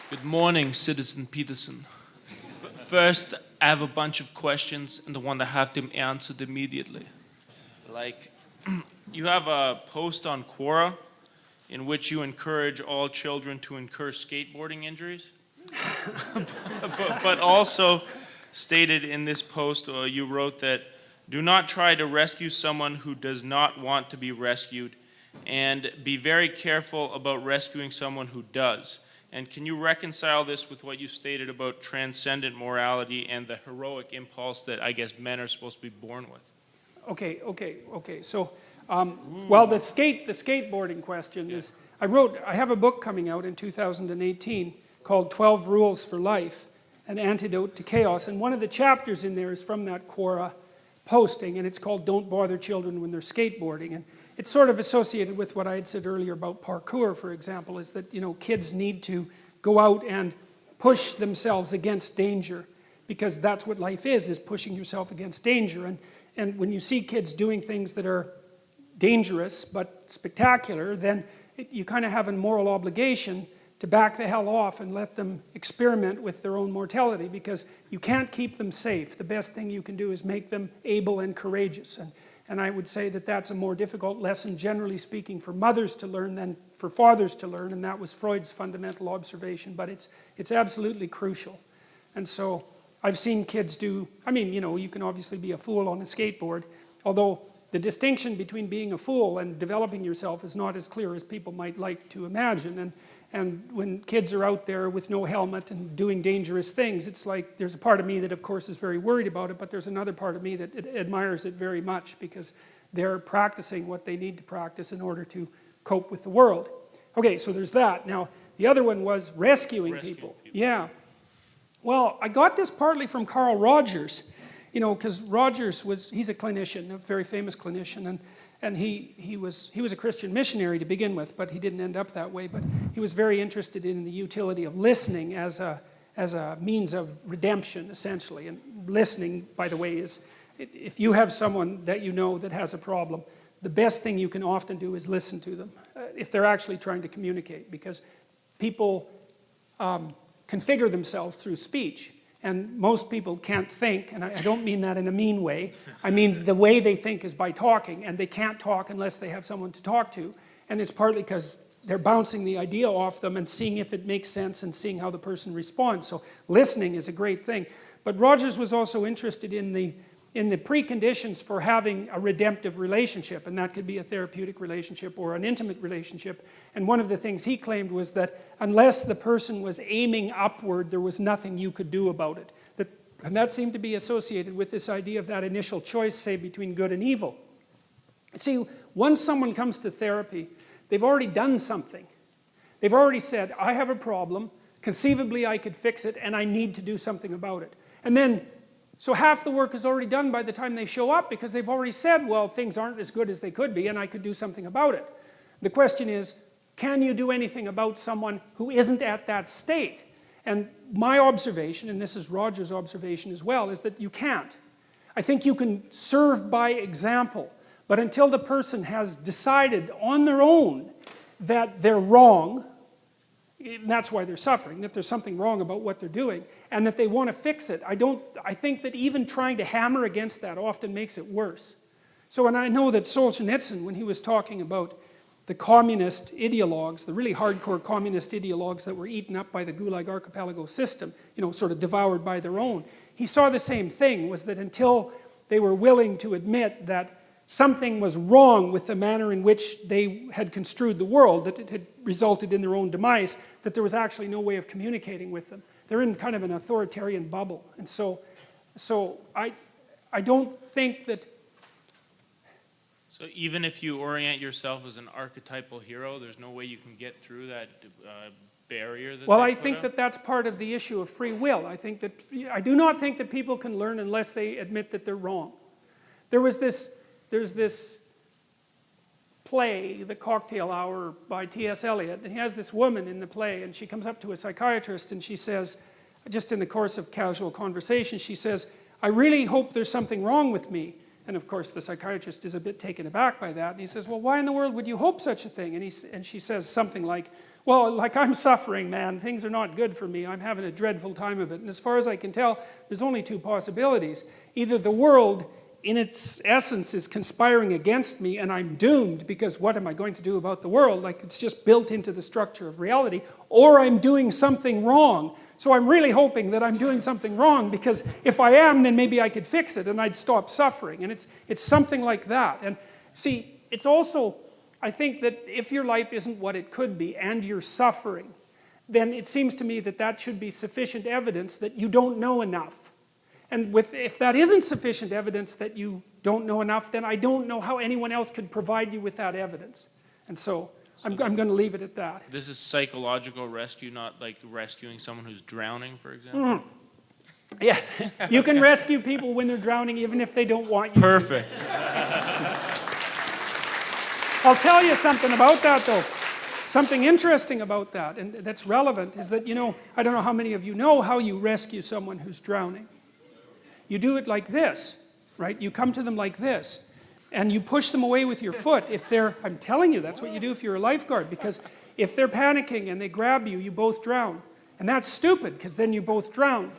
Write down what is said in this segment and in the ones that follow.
Good morning, Citizen Peterson. First, I have a bunch of questions and I want to have them answered immediately. Like, you have a post on Quora in which you encourage all children to incur skateboarding injuries. but also stated in this post, you wrote that do not try to rescue someone who does not want to be rescued, and be very careful about rescuing someone who does. And can you reconcile this with what you stated about transcendent morality and the heroic impulse that I guess men are supposed to be born with? Okay. So, well, the skateboarding question is, I have a book coming out in 2018 called 12 Rules for Life, An Antidote to Chaos. And one of the chapters in there is from that Quora posting, and it's called Don't Bother Children When They're Skateboarding. And it's sort of associated with what I had said earlier about parkour, for example, is that, kids need to go out and push themselves against danger, because that's what life is pushing yourself against danger. And when you see kids doing things that are dangerous but spectacular, then you kind of have a moral obligation to back the hell off and let them experiment with their own mortality, because you can't keep them safe. The best thing you can do is make them able and courageous. And I would say that that's a more difficult lesson, generally speaking, for mothers to learn than for fathers to learn, and that was Freud's fundamental observation, but it's absolutely crucial. And so I've seen kids do, you can obviously be a fool on a skateboard, although the distinction between being a fool and developing yourself is not as clear as people might like to imagine. And when kids are out there with no helmet and doing dangerous things, it's like there's a part of me that of course is very worried about it, but there's another part of me that admires it very much, because they're practicing what they need to practice in order to cope with the world. Okay, so there's that. Now, the other one was rescuing people. Yeah. Well, I got this partly from Carl Rogers, because Rogers he's a clinician, a very famous clinician, and he was a Christian missionary to begin with, but he didn't end up that way. But he was very interested in the utility of listening as a means of redemption, essentially. And listening, by the way, is if you have someone that you know that has a problem, the best thing you can often do is listen to them, if they're actually trying to communicate, because people configure themselves through speech. And most people can't think, and I don't mean that in a mean way. I mean the way they think is by talking, and they can't talk unless they have someone to talk to. And it's partly because they're bouncing the idea off them and seeing if it makes sense and seeing how the person responds. So listening is a great thing. But Rogers was also interested in the preconditions for having a redemptive relationship, and that could be a therapeutic relationship or an intimate relationship. And one of the things he claimed was that unless the person was aiming upward, there was nothing you could do about it. And that seemed to be associated with this idea of that initial choice, say, between good and evil. See, once someone comes to therapy, they've already done something. They've already said, I have a problem, conceivably I could fix it, and I need to do something about it. And then, so half the work is already done by the time they show up, because they've already said, well, things aren't as good as they could be, and I could do something about it. The question is, can you do anything about someone who isn't at that state? And my observation, and this is Roger's observation as well, is that you can't. I think you can serve by example, but until the person has decided on their own that they're wrong, and that's why they're suffering, that there's something wrong about what they're doing, and that they want to fix it, I think that even trying to hammer against that often makes it worse. So, and I know that Solzhenitsyn, when he was talking about the communist ideologues, the really hardcore communist ideologues that were eaten up by the Gulag Archipelago system, sort of devoured by their own, he saw the same thing, was that until they were willing to admit that something was wrong with the manner in which they had construed the world, that it had resulted in their own demise, that there was actually no way of communicating with them. They're in kind of an authoritarian bubble. And so I don't think that... So even if you orient yourself as an archetypal hero, there's no way you can get through that barrier that Well, I think that that's part of the issue of free will. I do not think that people can learn unless they admit that they're wrong. There's this play, The Cocktail Hour by T.S. Eliot, and he has this woman in the play, and she comes up to a psychiatrist and she says, just in the course of casual conversation, she says, I really hope there's something wrong with me. And of course, the psychiatrist is a bit taken aback by that. And he says, well, why in the world would you hope such a thing? And she says something like, well, like, I'm suffering, man. Things are not good for me. I'm having a dreadful time of it. And as far as I can tell, there's only two possibilities. Either the world, in its essence, is conspiring against me and I'm doomed, because what am I going to do about the world? Like, it's just built into the structure of reality. Or I'm doing something wrong. So I'm really hoping that I'm doing something wrong, because if I am, then maybe I could fix it and I'd stop suffering. And it's something like that. And see, it's also, I think that if your life isn't what it could be and you're suffering, then it seems to me that that should be sufficient evidence that you don't know enough. And if that isn't sufficient evidence that you don't know enough, then I don't know how anyone else could provide you with that evidence. And so I'm going to leave it at that. This is psychological rescue, not like rescuing someone who's drowning, for example? Yes, you can rescue people when they're drowning even if they don't want you Perfect. I'll tell you something about that, though. Something interesting about that, and that's relevant, is that, I don't know how many of you know how you rescue someone who's drowning. You do it like this, right? You come to them like this, and you push them away with your foot. I'm telling you, that's what you do if you're a lifeguard, because if they're panicking and they grab you, you both drown. And that's stupid, because then you both drown,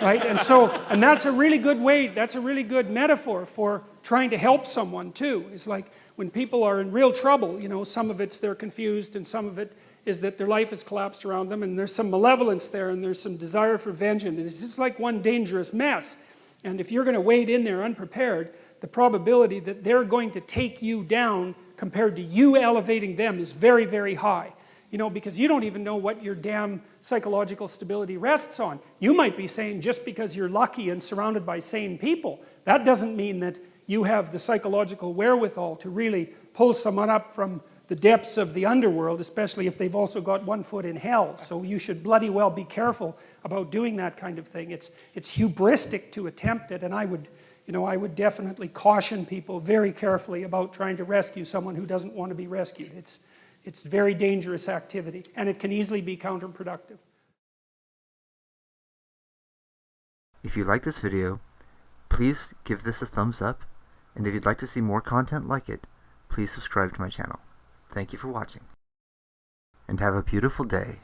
right? And that's a really good way, that's a really good metaphor for trying to help someone, too. It's like, when people are in real trouble, some of it's they're confused, and some of it is that their life has collapsed around them, and there's some malevolence there, and there's some desire for vengeance. It's just like one dangerous mess. And if you're going to wade in there unprepared, the probability that they're going to take you down compared to you elevating them is very, very high. Because you don't even know what your damn psychological stability rests on. You might be saying, just because you're lucky and surrounded by sane people, that doesn't mean that you have the psychological wherewithal to really pull someone up from the depths of the underworld, especially if they've also got one foot in hell. So you should bloody well be careful about doing that kind of thing. It's hubristic to attempt it, and I would definitely caution people very carefully about trying to rescue someone who doesn't want to be rescued. It's very dangerous activity, and it can easily be counterproductive. If you like this video, please give this a thumbs up. And if you'd like to see more content like it, please subscribe to my channel. Thank you for watching, and have a beautiful day.